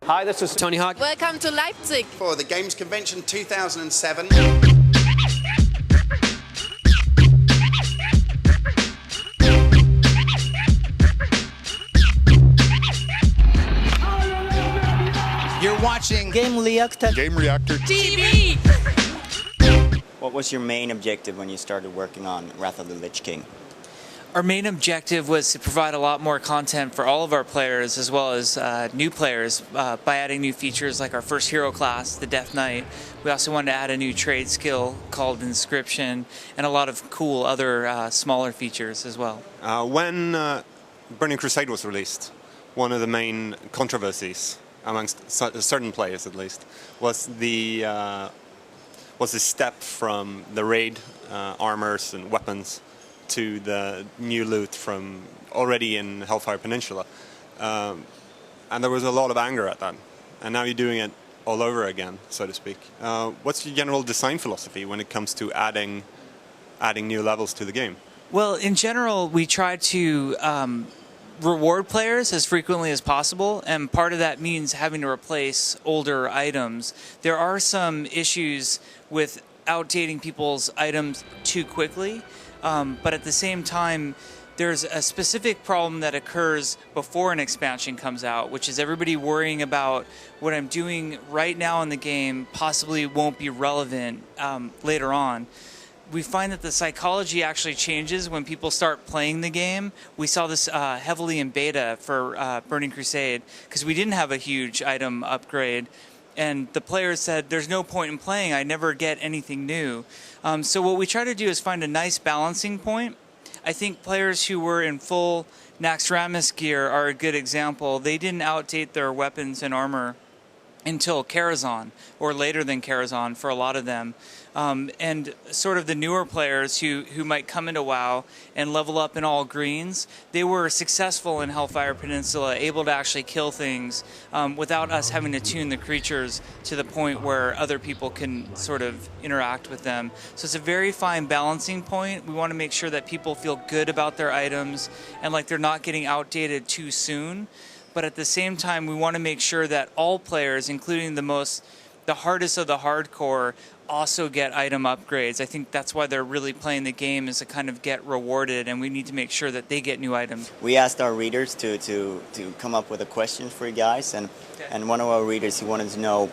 Hi, this is Tony Hawk. Welcome to Leipzig for the Games Convention 2007. You're watching Gamereactor. Gamereactor TV. What was your main objective when you started working on Wrath of the Lich King? Our main objective was to provide a lot more content for all of our players, as well as new players, by adding new features like our first hero class, the Death Knight. We also wanted to add a new trade skill called Inscription, and a lot of cool other smaller features as well. When Burning Crusade was released, one of the main controversies amongst certain players, at least, was the step from the raid armors and weapons to the new loot from already in Hellfire Peninsula. And there was a lot of anger at that. And now you're doing it all over again, so to speak. What's your general design philosophy when it comes to adding new levels to the game? Well, in general, we try to reward players as frequently as possible, and part of that means having to replace older items. There are some issues with outdating people's items too quickly. But at the same time, there's a specific problem that occurs before an expansion comes out, which is everybody worrying about what I'm doing right now in the game possibly won't be relevant later on. We find that the psychology actually changes when people start playing the game. We saw this heavily in beta for Burning Crusade, because we didn't have a huge item upgrade. And the players said, there's no point in playing, I never get anything new. So what we try to do is find a nice balancing point. I think players who were in full Naxxramas gear are a good example. They didn't outdate their weapons and armor until Karazhan, or later than Karazhan for a lot of them. And sort of the newer players who might come into WoW and level up in all greens, they were successful in Hellfire Peninsula, able to actually kill things without us having to tune the creatures to the point where other people can sort of interact with them. So it's a very fine balancing point. We want to make sure that people feel good about their items and like they're not getting outdated too soon. But at the same time, we want to make sure that all players, including the hardest of the hardcore, also get item upgrades. I think that's why they're really playing the game, is to kind of get rewarded, and we need to make sure that they get new items. We asked our readers to come up with a question for you guys, and one of our readers, he wanted to know,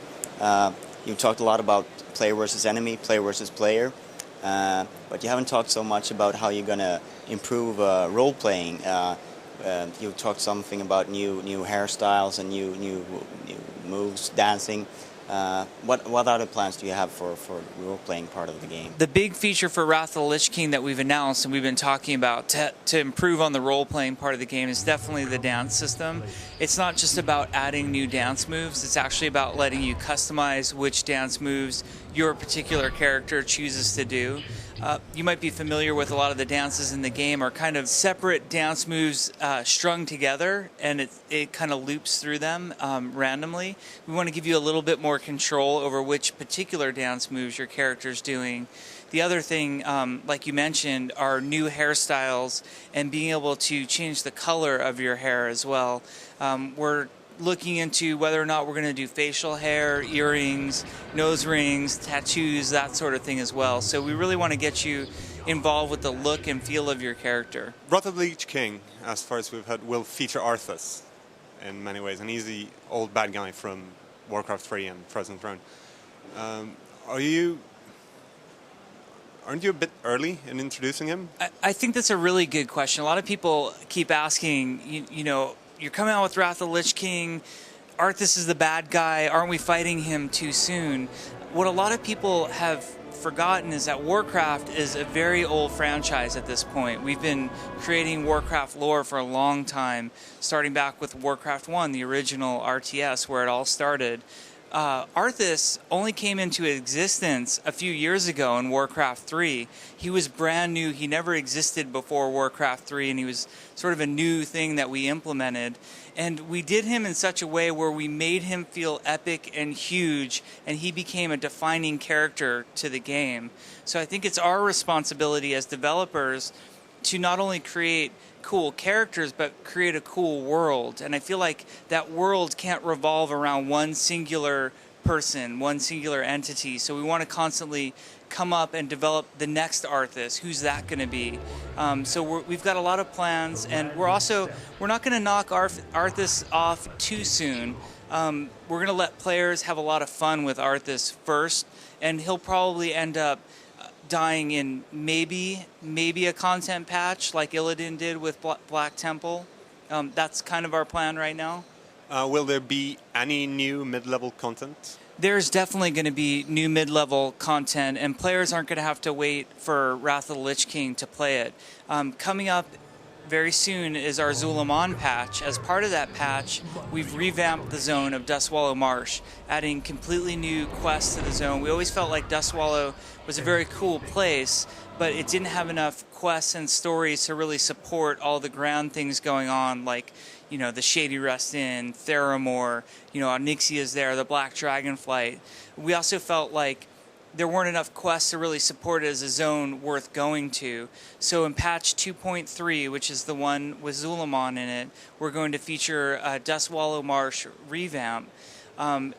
you talked a lot about player versus enemy, player versus player, but you haven't talked so much about how you're going to improve role-playing. You talked something about new hairstyles and new moves, dancing. What other plans do you have for the role-playing part of the game? The big feature for Wrath of the Lich King that we've announced and we've been talking about to improve on the role-playing part of the game is definitely the dance system. It's not just about adding new dance moves, it's actually about letting you customize which dance moves your particular character chooses to do. You might be familiar with a lot of the dances in the game are kind of separate dance moves strung together, and it kind of loops through them randomly. We want to give you a little bit more control over which particular dance moves your character's doing. The other thing, like you mentioned, are new hairstyles and being able to change the color of your hair as well. We're looking into whether or not we're going to do facial hair, earrings, nose rings, tattoos, that sort of thing as well. So we really want to get you involved with the look and feel of your character. Wrath of the Lich King, as far as we've heard, will feature Arthas in many ways, and he's the old bad guy from Warcraft 3 and Frozen Throne. Aren't you a bit early in introducing him? I think that's a really good question. A lot of people keep asking, you know, you're coming out with Wrath of the Lich King, Arthas is the bad guy, aren't we fighting him too soon? What a lot of people have forgotten is that Warcraft is a very old franchise at this point. We've been creating Warcraft lore for a long time, starting back with Warcraft 1, the original RTS, where it all started. Arthas only came into existence a few years ago in Warcraft 3. He was brand new. He never existed before Warcraft 3, and he was sort of a new thing that we implemented. And we did him in such a way where we made him feel epic and huge, and he became a defining character to the game. So I think it's our responsibility as developers to not only create cool characters, but create a cool world. And I feel like that world can't revolve around one singular person, one singular entity. So we want to constantly come up and develop the next Arthas. Who's that going to be? So we've got a lot of plans, and we're not going to knock Arthas off too soon. We're going to let players have a lot of fun with Arthas first, and he'll probably end up dying in maybe a content patch like Illidan did with Black Temple. That's kind of our plan right now. Will there be any new mid-level content? There's definitely going to be new mid-level content, and players aren't going to have to wait for Wrath of the Lich King to play it. Coming up very soon is our Zul'Aman patch. As part of that patch, we've revamped the zone of Dustwallow Marsh, adding completely new quests to the zone. We always felt like Dustwallow was a very cool place, but it didn't have enough quests and stories to really support all the grand things going on, like, you know, the Shady Rest Inn, Theramore, you know, Onyxia's there, the Black Dragonflight. We also felt like there weren't enough quests to really support it as a zone worth going to. So in patch 2.3, which is the one with Zul'Aman in it, we're going to feature a Dustwallow Marsh revamp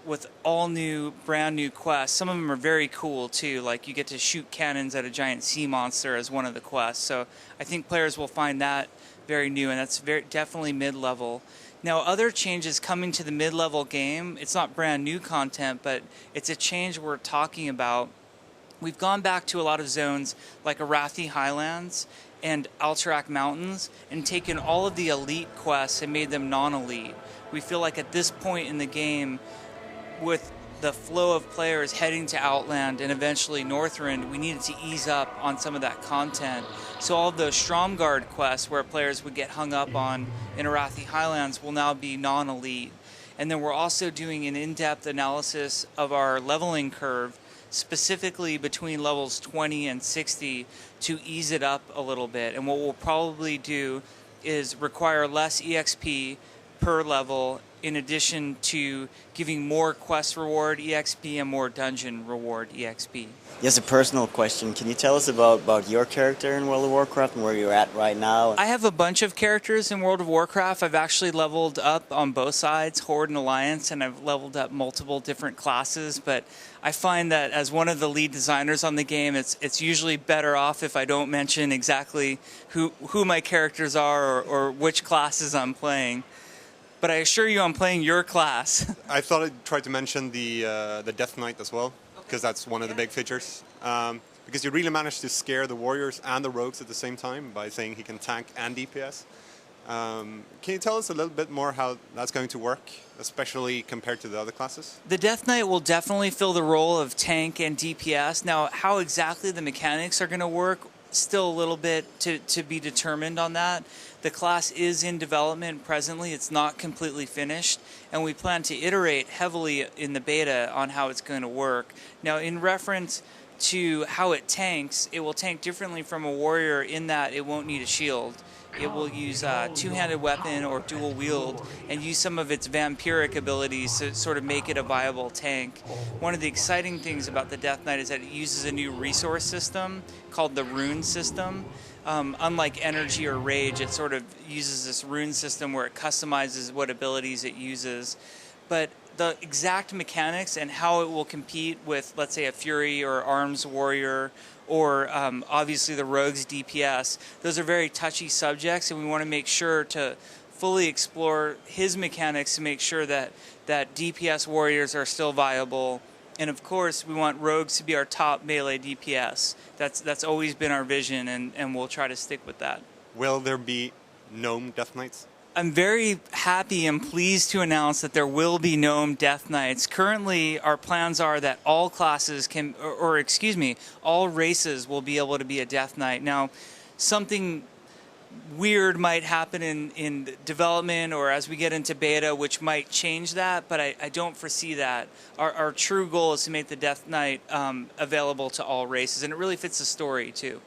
with all new, brand new quests. Some of them are very cool too, like you get to shoot cannons at a giant sea monster as one of the quests. So I think players will find that very new, and that's definitely mid-level. Now, other changes coming to the mid-level game, it's not brand new content, but it's a change we're talking about. We've gone back to a lot of zones like Arathi Highlands and Alterac Mountains and taken all of the elite quests and made them non-elite. We feel like at this point in the game, with the flow of players heading to Outland and eventually Northrend, we needed to ease up on some of that content. So all of those Stromgarde quests where players would get hung up on in Arathi Highlands will now be non-elite. And then we're also doing an in-depth analysis of our leveling curve, specifically between levels 20 and 60, to ease it up a little bit. And what we'll probably do is require less EXP per level, in addition to giving more quest reward EXP and more dungeon reward EXP. Yes, a personal question. Can you tell us about your character in World of Warcraft and where you're at right now? I have a bunch of characters in World of Warcraft. I've actually leveled up on both sides, Horde and Alliance, and I've leveled up multiple different classes, but I find that as one of the lead designers on the game, it's usually better off if I don't mention exactly who my characters are or which classes I'm playing. But I assure you I'm playing your class. I thought I'd try to mention the Death Knight as well, because that's one of the big features. Because you really managed to scare the warriors and the rogues at the same time by saying he can tank and DPS. Can you tell us a little bit more how that's going to work, especially compared to the other classes? The Death Knight will definitely fill the role of tank and DPS. Now, how exactly the mechanics are going to work, still a little bit to be determined on that. The class is in development presently. It's not completely finished, and we plan to iterate heavily in the beta on how it's going to work. Now, in reference to how it tanks, it will tank differently from a warrior in that it won't need a shield. It will use a two-handed weapon or dual wield and use some of its vampiric abilities to sort of make it a viable tank. One of the exciting things about the Death Knight is that it uses a new resource system called the Rune System. Unlike Energy or Rage, it sort of uses this rune system where it customizes what abilities it uses. But the exact mechanics and how it will compete with, let's say, a Fury or Arms Warrior or obviously the Rogue's DPS, those are very touchy subjects, and we want to make sure to fully explore his mechanics to make sure that DPS warriors are still viable. And of course, we want rogues to be our top melee DPS. That's always been our vision, and we'll try to stick with that. Will there be gnome Death Knights? I'm very happy and pleased to announce that there will be gnome Death Knights. Currently, our plans are that all classes can, or excuse me, all races will be able to be a Death Knight. Now, something weird might happen in development or as we get into beta, which might change that, but I don't foresee that. Our true goal is to make the Death Knight available to all races, and it really fits the story too.